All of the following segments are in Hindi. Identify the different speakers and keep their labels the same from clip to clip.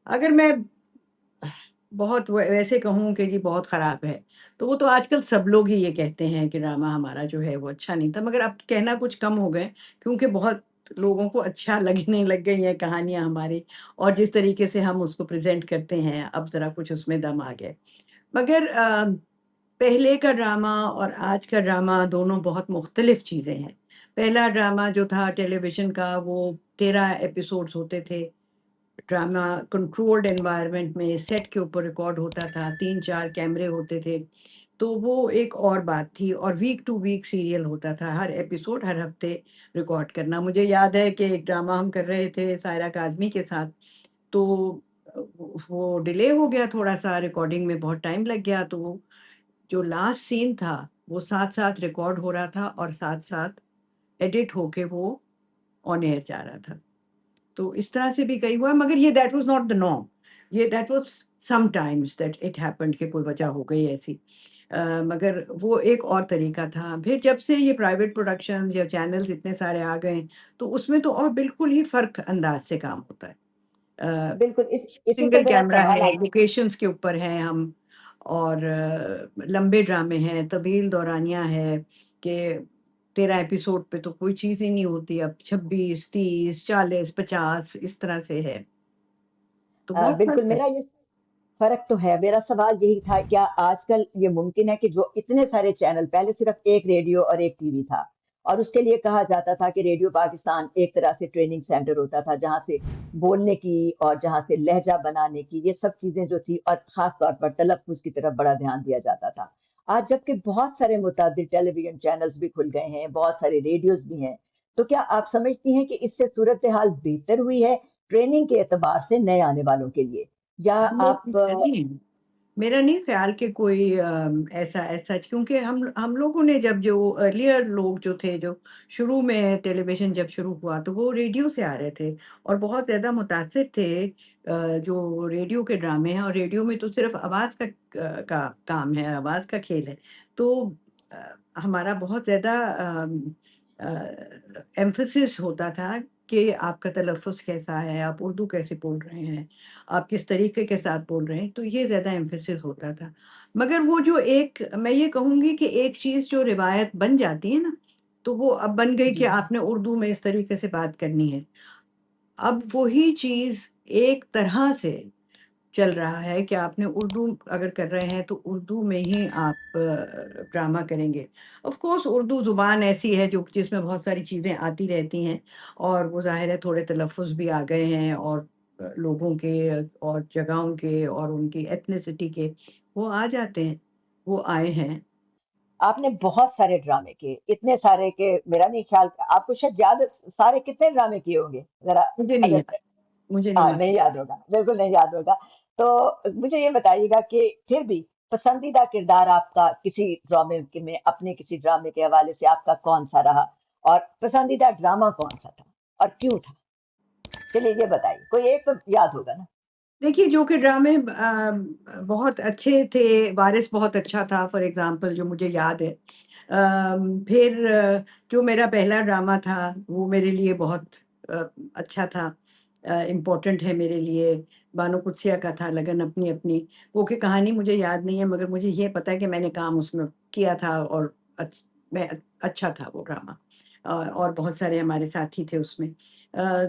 Speaker 1: अगर मैं बहुत वैसे कहूँ कि जी बहुत ख़राब है, तो वो तो आजकल सब लोग ही ये कहते हैं कि ड्रामा हमारा जो है वो अच्छा नहीं था, मगर अब कहना कुछ कम हो गए क्योंकि बहुत लोगों को अच्छा लगने लग गई हैं कहानियाँ हमारी और जिस तरीके से हम उसको प्रेज़ेंट करते हैं, अब ज़रा कुछ उसमें दम आ गया है। मगर पहले का ड्रामा और आज का ड्रामा दोनों बहुत मुख्तलिफ चीज़ें हैं। पहला ड्रामा जो था टेलीविज़न का वो 13 एपिसोड्स होते थे। ड्रामा कंट्रोल्ड एनवायरनमेंट में सेट के ऊपर रिकॉर्ड होता था, 3-4 कैमरे होते थे। तो वो एक और बात थी और वीक टू वीक सीरियल होता था, हर एपिसोड हर हफ्ते रिकॉर्ड करना। मुझे याद है कि एक ड्रामा हम कर रहे थे सायरा काज़मी के साथ, तो वो डिले हो गया थोड़ा-सा रिकॉर्डिंग में बहुत टाइम लग गया, तो वो जो लास्ट सीन था, वो साथ-साथ रिकॉर्ड हो रहा था और साथ-साथ एडिट होके वो ऑन एयर जा रहा था। तो इस तरह से भी कई हुआ मगर ये that was not the norm. ये that was sometimes that it happened कि कोई वजह हो गई ऐसी। मगर वो एक और तरीका था। फिर जब से ये प्राइवेट प्रोडक्शंस या चैनल्स इतने सारे आ गए, तो उसमें तो और बिल्कुल ही फ़र्क अंदाज़ से काम होता है। अ,
Speaker 2: बिल्कुल, इसी से
Speaker 1: सिंगल
Speaker 2: मेरा
Speaker 1: कैमरा
Speaker 2: सवाल
Speaker 1: है,
Speaker 2: आप
Speaker 1: लोकेशंस के ऊपर हैं हम और लंबे ड्रामे हैं, तवील दौरानिया है कि 13 एपिसोड पे तो कोई चीज़ ही नहीं होती अब 26, 30, 40, 50 इस तरह से है। तो बहुत
Speaker 2: बिल्कुल
Speaker 1: फ़र्क है।
Speaker 2: मेरा ये फ़र्क तो है। मेरा सवाल यही था, क्या आजकल ये मुमकिन है कि जो इतने सारे चैनल, पहले सिर्फ़ एक रेडियो और एक टीवी था और उसके लिए कहा जाता था कि रेडियो पाकिस्तान एक तरह से ट्रेनिंग सेंटर होता था, जहाँ से बोलने की और जहाँ से लहज़ा बनाने की, ये सब चीज़ें जो थी और ख़ास तौर पर तलफ़्फ़ुज़ की तरफ बड़ा ध्यान दिया जाता था। आज जबकि बहुत सारे मुतअद्दिद टेलीविज़न चैनल्स भी खुल गए हैं, बहुत सारे रेडियोज़ भी हैं, तो क्या आप समझती हैं कि इससे सूरत-ए-हाल बेहतर हुई है, ट्रेनिंग के एतबार से नए आने वालों के लिए? या आप
Speaker 1: नहीं, मेरा नहीं ख़्याल कि कोई ऐसा एज़ सच क्योंकि हम लोगों ने जब जो अर्लियर लोग जो थे, जो शुरू में टेलीविज़न जब शुरू हुआ, तो वो रेडियो से आ रहे थे और बहुत ज़्यादा मुतासिर थे जो रेडियो के ड्रामे हैं और रेडियो में तो सिर्फ़ आवाज़ का काम है, आवाज़ का खेल है। तो हमारा बहुत ज़्यादा एम्फ़ेसिस होता था कि आपका तलफ़्फ़ुज़ कैसा है, आप उर्दू कैसे बोल रहे हैं, आप किस तरीके के साथ बोल रहे हैं, तो ये ज़्यादा एम्फ़ेसिस होता था। मगर वो जो एक मैं ये कहूँगी कि एक चीज़ जो रिवायत बन जाती है ना, तो वो अब बन गई कि
Speaker 2: जी।
Speaker 1: आपने उर्दू में इस तरीके से बात करनी है। अब वही चीज़ एक तरह से चल रहा है कि आपने उर्दू अगर कर रहे हैं तो उर्दू में ही आप ड्रामा करेंगे। ऑफ़ कोर्स उर्दू ज़ुबान ऐसी है जो जिसमें बहुत सारी चीज़ें आती रहती हैं और वो ज़ाहिर है थोड़े तलफ़्फ़ुज़ भी आ गए हैं और लोगों के और जगहों के और उनकी एथनिसिटी के वो आ जाते हैं, वो आए हैं।
Speaker 2: आपने बहुत सारे ड्रामे किए, इतने सारे कि मेरा नहीं ख्याल आपको शायद याद है सारे कितने ड्रामे किए होंगे? ज़रा
Speaker 1: मुझे नहीं
Speaker 2: अगर
Speaker 1: याद मुझे नहीं
Speaker 2: नहीं
Speaker 1: मालूम।
Speaker 2: याद होगा, बिल्कुल नहीं याद होगा। तो मुझे ये बताइएगा कि फिर भी पसंदीदा किरदार आपका किसी ड्रामे के में अपने किसी ड्रामे के हवाले से आपका कौन-सा रहा? और पसंदीदा ड्रामा कौन-सा था? और क्यों था? चलिए ये बताइए, कोई एक तो याद होगा ना?
Speaker 1: देखिए, जो कि ड्रामे बहुत अच्छे थे, वारिस बहुत अच्छा था फॉर एग्ज़ाम्पल जो मुझे याद है। फिर जो मेरा पहला ड्रामा था, वो मेरे लिए बहुत अ, अच्छा था इम्पोर्टेंट है मेरे लिए। बानो कुद्सिया का था लगन अपनी-अपनी। वो की कहानी मुझे याद नहीं है मगर मुझे ये पता है कि मैंने काम उसमें किया था और मैं अच्छा था वो ड्रामा। और बहुत सारे हमारे साथी थे उसमें। अ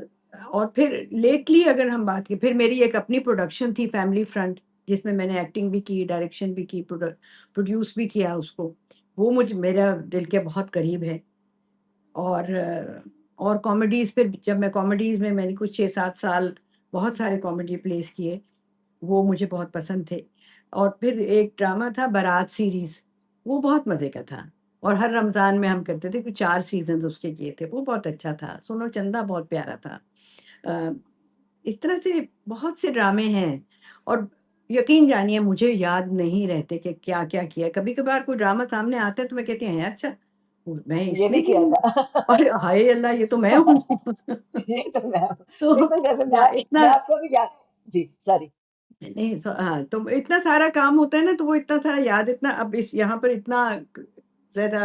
Speaker 1: और फिर लेटली अगर हम बात करें फिर मेरी एक अपनी प्रोडक्शन थी फैमिली फ्रंट जिसमें मैंने एक्टिंग भी की, डायरेक्शन भी की, प्रोड्यूस भी किया उसको। वो मुझ मेरा दिल के बहुत करीब है और और कॉमेडीज़ फिर जब मैं कॉमेडीज़ में मैंने कुछ 6-7 साल बहुत सारे कॉमेडी प्लेस किए, वो मुझे बहुत पसंद थे। और फिर एक ड्रामा था बारात सीरीज़, वो बहुत मज़े का था और हर रमज़ान में हम करते थे, कुछ 4 सीज़न्स उसके किए थे, वो बहुत अच्छा था। सोनो चंदा बहुत प्यारा था। अ, इस तरह से बहुत से ड्रामे हैं और यकीन जानिए मुझे याद नहीं रहते कि क्या-क्या किया है। कभी-कभार कोई ड्रामा सामने आता है तो मैं कहती हूँ, "हैं अच्छा, मैं
Speaker 2: ये भी
Speaker 1: इसमें थी?"
Speaker 2: किया था।
Speaker 1: अरे हाय अल्लाह! ये तो मैं हूँ।
Speaker 2: ये तो मैं
Speaker 1: तो
Speaker 2: बिल्कुल जैसे
Speaker 1: या इतना
Speaker 2: मैं आपको भी याद जी, सॉरी।
Speaker 1: नहीं हाँ, तो इतना सारा काम होता है ना, तो वो इतना सारा याद इतना अब इस यहाँ पर इतना ज़्यादा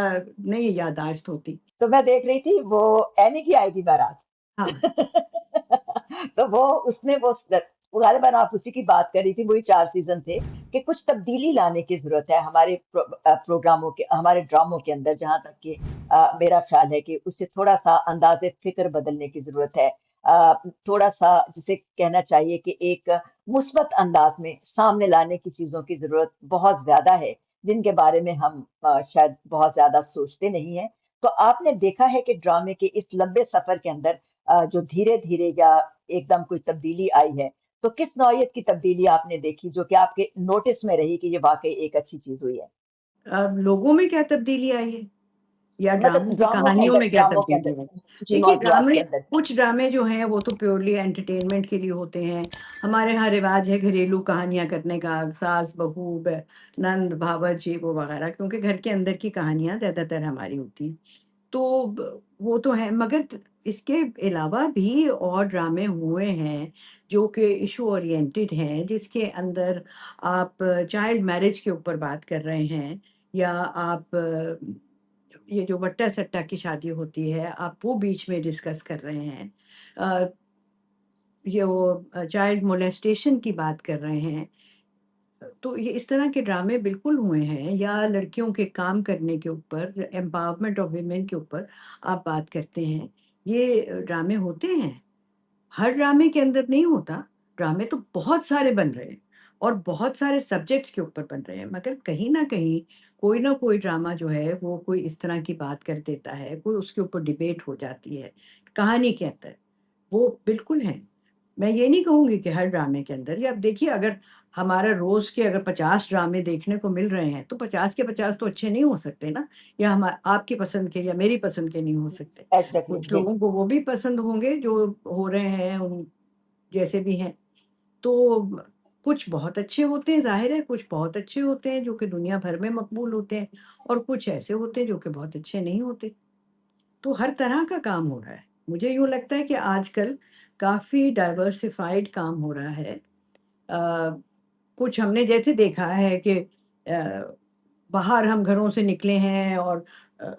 Speaker 1: नहीं याददाश्त होती।
Speaker 2: तो मैं देख रही थी वो एनी की आएगी बारात।
Speaker 1: हाँ,
Speaker 2: तो वो उसमें वो गालिबन आप उसी की बात कर रही थी, वही 4 सीज़न थे, कि कुछ तब्दीली लाने की ज़रूरत है हमारे प्रोग्रामों के, हमारे ड्रामों के अंदर, जहाँ तक कि मेरा ख्याल है कि उससे थोड़ा-सा अंदाज़े फ़िक्र बदलने की ज़रूरत है। थोड़ा-सा जिसे कहना चाहिए कि एक मुस्बत अंदाज़ में सामने लाने की चीज़ों की ज़रूरत बहुत ज़्यादा है, जिनके बारे में हम शायद बहुत ज़्यादा सोचते नहीं हैं। तो आपने देखा है कि ड्रामे के इस लंबे सफ़र के अंदर जो धीरे-धीरे या एकदम कोई तब्दीली आई है, तो किस नौइयत की तब्दीली आपने देखी जो कि आपके नोटिस में रही कि ये वाक़ई एक अच्छी चीज़ हुई है?
Speaker 1: अब लोगों में क्या तब्दीली आई है? या
Speaker 2: मतलब
Speaker 1: ड्रामों की कहानियों में क्या
Speaker 2: ड्रामों के
Speaker 1: तब्दीली
Speaker 2: अंदर,
Speaker 1: है?
Speaker 2: जी,
Speaker 1: देखिए
Speaker 2: मौज़ूआत
Speaker 1: ड्रामे
Speaker 2: के अंदर।
Speaker 1: कुछ ड्रामे जो हैं वो तो प्योरली एंटरटेनमेंट के लिए होते हैं। हमारे यहाँ रिवाज है घरेलू कहानियाँ करने का, सास-बहू, नंद-भावज ये वो वगैरह, क्योंकि घर के अंदर की कहानियाँ ज़्यादातर हमारी होती हैं। तो वो तो है, मगर इसके अलावा भी और ड्रामे हुए हैं जो कि इशू ओरिएंटेड हैं, जिसके अंदर आप चाइल्ड मैरिज के ऊपर बात कर रहे हैं, या आप ये जो वट्टा-सट्टा की शादी होती है, आप वो बीच में डिस्कस कर रहे हैं। अ, ये वो चाइल्ड मोलेस्टेशन की बात कर रहे हैं। तो ये इस तरह के ड्रामे बिल्कुल हुए हैं, या लड़कियों के काम करने के ऊपर, एम्पावरमेंट ऑफ वुमेन के ऊपर आप बात करते हैं। ये ड्रामे होते हैं। हर ड्रामे के अंदर नहीं होता, ड्रामे तो बहुत सारे बन रहे हैं और बहुत सारे सब्जेक्ट्स के ऊपर बन रहे हैं, मगर कहीं न कहीं कोई ना कोई ड्रामा जो है वो कोई इस तरह की बात कर देता है, कोई उसके ऊपर डिबेट हो जाती है, कहानी के अंदर। वो बिल्कुल हैं। मैं ये नहीं कहूँगी कि हर ड्रामे के अंदर, या अब देखिए अगर हमारा रोज़ के अगर 50 ड्रामे देखने को मिल रहे हैं, तो 50 के 50 तो अच्छे नहीं हो सकते ना, या आपकी पसंद के या मेरी पसंद के नहीं हो सकते।
Speaker 2: एग्ज़ैक्टली,
Speaker 1: कुछ
Speaker 2: जी।
Speaker 1: लोगों को वो भी पसंद होंगे जो हो रहे हैं, उन जैसे भी हैं। तो कुछ बहुत अच्छे होते हैं, ज़ाहिर है, कुछ बहुत अच्छे होते हैं जो कि दुनिया भर में मकबूल होते हैं, और कुछ ऐसे होते हैं जो कि बहुत अच्छे नहीं होते। तो हर तरह का काम हो रहा है। मुझे यूँ लगता है कि आजकल काफ़ी डाइवर्सिफ़ाइड काम हो रहा है। अ, कुछ हमने जैसे देखा है कि बाहर हम घरों से निकले हैं, और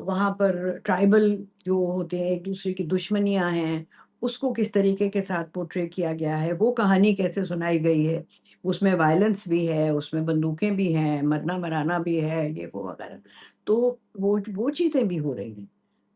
Speaker 1: वहाँ पर ट्राइबल जो होते हैं, एक-दूसरे की दुश्मनियाँ हैं, उसको किस तरीके के साथ पोर्ट्रे किया गया है, वो कहानी कैसे सुनाई गई है। उसमें वायलेंस भी है, उसमें बंदूकें भी हैं, मरना-मराना भी है, ये वो वगैरह। तो वो चीज़ें भी हो रही हैं।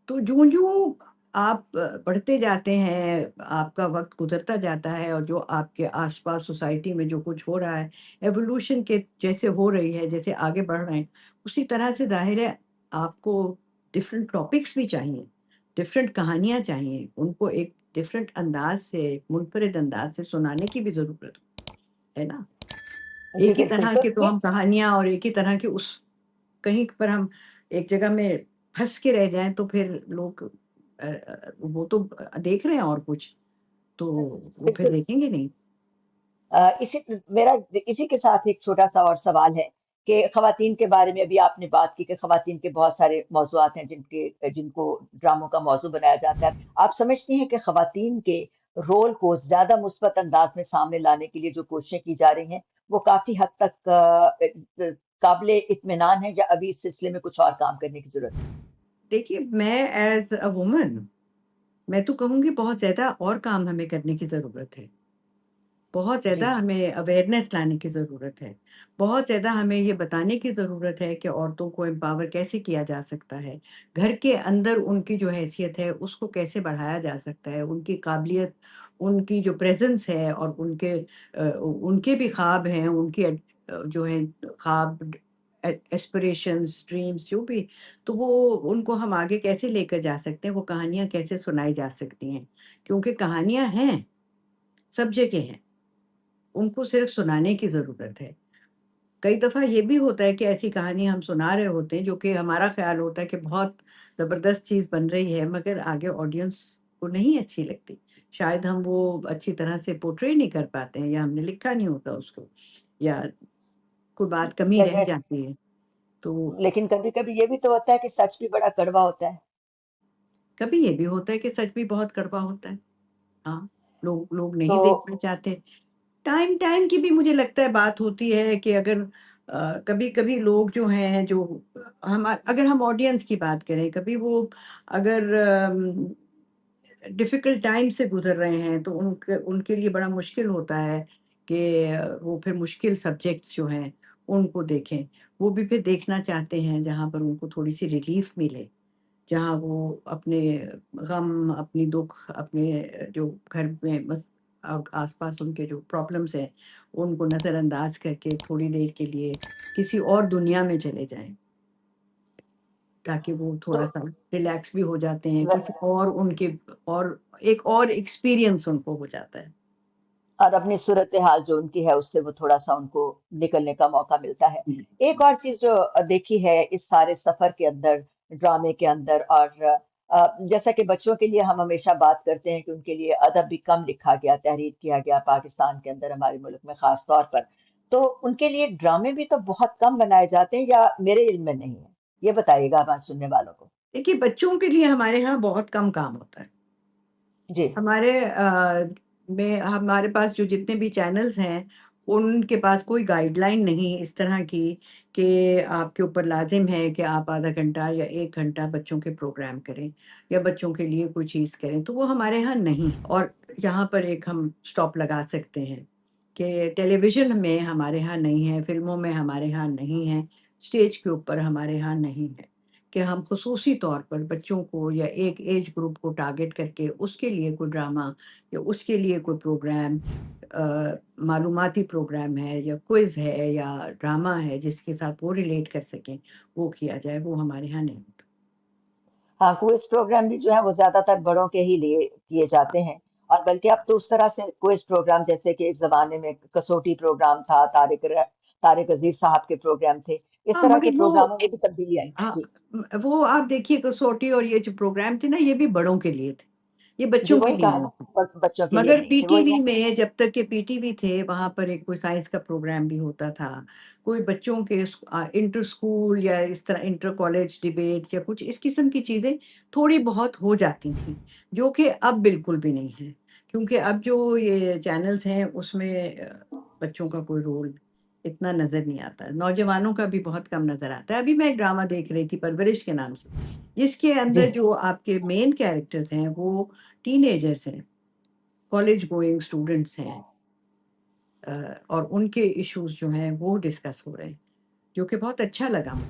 Speaker 1: तो ज्यों-ज्यों आप बढ़ते जाते हैं, आपका वक़्त गुज़रता जाता है, और जो आपके आस-पास सोसाइटी में जो कुछ हो रहा है, एवोल्यूशन के जैसे हो रही है, जैसे आगे बढ़ रहे हैं, उसी तरह से ज़ाहिर है आपको डिफरेंट टॉपिक्स भी चाहिए, डिफरेंट कहानियाँ चाहिए, उनको एक डिफरेंट अंदाज़ से, मुनफ़रिद अंदाज़ से सुनाने की भी ज़रूरत है ना?
Speaker 2: जी,
Speaker 1: एक ही
Speaker 2: बिल्कुल।
Speaker 1: तरह
Speaker 2: तो
Speaker 1: की तो
Speaker 2: ये
Speaker 1: हम कहानियाँ, और एक ही तरह की उस कहीं पर हम एक जगह में फँस के रह जाएँ, तो फिर लोग वो तो देख रहे हैं और कुछ, तो वो फिर
Speaker 2: बिल्कुल।
Speaker 1: देखेंगे नहीं।
Speaker 2: मेरा इसी के साथ एक छोटा-सा और सवाल है कि ख़वातीन के बारे में अभी आपने बात की कि ख़वातीन के बहुत सारे मौज़ूआत हैं जिनको ड्रामों का मौज़ू बनाया जाता है। आप समझती हैं कि ख़वातीन के रोल को ज़्यादा मुस्बत अंदाज़ में सामने लाने के लिए जो कोशिशें की जा रही हैं, वो काफ़ी हद तक काबिले इत्मीनान है, या अभी इस सिलसिले में कुछ और काम करने की ज़रूरत है?
Speaker 1: देखिए, मैं एज़ अ वुमन, मैं तो कहूँगी बहुत ज़्यादा और काम हमें करने की ज़रूरत है। बहुत ज़्यादा
Speaker 2: जी।
Speaker 1: हमें अवेयरनेस लाने की ज़रूरत है। बहुत ज़्यादा हमें ये बताने की ज़रूरत है कि औरतों को एम्पावर कैसे किया जा सकता है। घर के अंदर उनकी जो हैसियत है उसको कैसे बढ़ाया जा सकता है। उनकी काबिलियत, उनकी जो प्रेज़ेंस है, और उनके भी ख़्वाब हैं, उनकी जो है ख़्वाब, एस्पिरेशंस, ड्रीम्स जो भी, तो वो उनको हम आगे कैसे लेकर जा सकते हैं, वो कहानियाँ कैसे सुनाई जा सकती हैं। क्योंकि कहानियाँ हैं, सब जगह हैं। उनको सिर्फ़ सुनाने की ज़रूरत है। कई दफ़ा ये भी होता है कि ऐसी कहानी हम सुना रहे होते हैं जो कि हमारा ख़्याल होता है कि बहुत ज़बरदस्त चीज़ बन रही है, मगर आगे ऑडियंस को नहीं अच्छी लगती। शायद हम वो अच्छी तरह से पोर्ट्रे नहीं कर पाते हैं, या हमने लिखा नहीं होता उसको, या कोई बात कमी रह
Speaker 2: जैस
Speaker 1: जाती है। तो
Speaker 2: लेकिन कभी-कभी ये भी तो होता है कि सच भी बड़ा कड़वा होता है।
Speaker 1: कभी ये भी होता है कि सच भी बहुत कड़वा होता है। हाँ, लोग लोग
Speaker 2: तो
Speaker 1: नहीं देखना चाहते। टाइम टाइम की भी मुझे लगता है बात होती है कि अगर कभी-कभी लोग जो हैं, जो हम अगर हम ऑडियंस की बात करें, कभी वो अगर डिफ़िकल्ट टाइम से गुज़र रहे हैं, तो उनके उनके लिए बड़ा मुश्किल होता है कि वो फिर मुश्किल सब्जेक्ट्स जो हैं, उनको देखें। वो भी फिर देखना चाहते हैं जहाँ पर उनको थोड़ी-सी रिलीफ़ मिले, जहाँ वो अपने गम, अपनी दुःख, अपने जो घर में बस आस-पास उनके जो प्रॉब्लम्स हैं, उनको नज़रअंदाज़ करके थोड़ी देर के लिए किसी और दुनिया में चले जाएँ। ताकि वो
Speaker 2: तो
Speaker 1: थोड़ा-सा रिलैक्स भी हो जाते हैं,
Speaker 2: व
Speaker 1: कुछ और उनके और एक और एक्सपीरियंस उनको हो जाता है।
Speaker 2: और अपनी सूरत-ए-हाल जो उनकी है, उससे वो थोड़ा-सा उनको निकलने का मौका मिलता है।
Speaker 1: हुँ।
Speaker 2: एक और चीज़ जो देखी है इस सारे सफ़र के अंदर, ड्रामे के अंदर और जैसा कि बच्चों के लिए हम हमेशा बात करते हैं कि उनके लिए अदब भी कम लिखा गया, तहरीर किया गया पाकिस्तान के अंदर, हमारे मुल्क में ख़ास तौर पर। तो उनके लिए ड्रामे भी तो बहुत कम बनाए जाते हैं या मेरे इल्म में नहीं है? ये बताइएगा हमारे सुनने वालों को।
Speaker 1: देखिए, बच्चों के लिए हमारे यहाँ बहुत कम काम होता है।
Speaker 2: जी,
Speaker 1: हमारे में हमारे पास जो जितने भी चैनल्स हैं, उनके पास कोई गाइडलाइन नहीं इस तरह की कि आपके ऊपर लाज़िम है कि आप आधा घंटा या 1 घंटा बच्चों के प्रोग्राम करें या बच्चों के लिए कोई चीज़ करें, तो वो हमारे यहाँ नहीं है। और यहाँ पर एक हम स्टॉप लगा सकते हैं कि टेलीविज़न में हमारे यहाँ नहीं है, फ़िल्मों में हमारे यहाँ नहीं है, स्टेज के ऊपर हमारे यहाँ नहीं है। कि हम ख़ुसूसी तौर पर बच्चों को या एक एज ग्रुप को टारगेट करके उसके लिए कोई ड्रामा या उसके लिए कोई प्रोग्राम मालूमाती प्रोग्राम है या क्विज़ है या ड्रामा है जिसके साथ वो रिलेट कर सकें, वो किया जाए, वो हमारे यहाँ नहीं होता।
Speaker 2: हाँ, क्विज़ प्रोग्राम भी जो है वो ज़्यादातर बड़ों के ही लिए किए जाते हैं और बल्कि अब तो उस तरह से क्विज़ प्रोग्राम जैसे कि एक ज़माने में कसौटी प्रोग्राम था, तारिक अज़ीज़ साहब के प्रोग्राम थे। इस
Speaker 1: हाँ,
Speaker 2: तरह के
Speaker 1: मगर वो
Speaker 2: प्रोग्रामों में भी तब्दीली आई।
Speaker 1: हाँ,
Speaker 2: जी,
Speaker 1: वो आप देखिए कसौटी और ये जो प्रोग्राम थे ना, ये भी बड़ों के लिए थे, ये
Speaker 2: जी
Speaker 1: बच्चों के
Speaker 2: वही
Speaker 1: लिए
Speaker 2: कहा
Speaker 1: नहीं
Speaker 2: ना,
Speaker 1: थे।
Speaker 2: बच्चों के लिए
Speaker 1: मगर
Speaker 2: नहीं थे, वही
Speaker 1: पीटीवी
Speaker 2: ना।
Speaker 1: में जब तक के पीटीवी थे, वहाँ पर एक कोई साइंस का प्रोग्राम भी होता था। कोई बच्चों के इंटर स्कूल या इस तरह इंटर कॉलेज डिबेट्स या कुछ इस किस्म की चीज़ें थोड़ी बहुत हो जाती थीं, जो कि अब बिल्कुल भी नहीं है। क्योंकि अब जो ये चैनल्स हैं, उसमें बच्चों का कोई रोल इतना नज़र नहीं आता। नौजवानों का भी बहुत कम नज़र आता है। अभी मैं एक ड्रामा देख रही थी परवरिश के नाम से, जिसके
Speaker 2: जी,
Speaker 1: अंदर जो आपके मेन कैरेक्टर्स हैं, वो टीनेजर्स हैं। कॉलेज गोइंग स्टूडेंट्स हैं और उनके इश्यूज़ जो हैं वो डिस्कस हो रहे हैं, जो कि बहुत अच्छा लगा मुझे।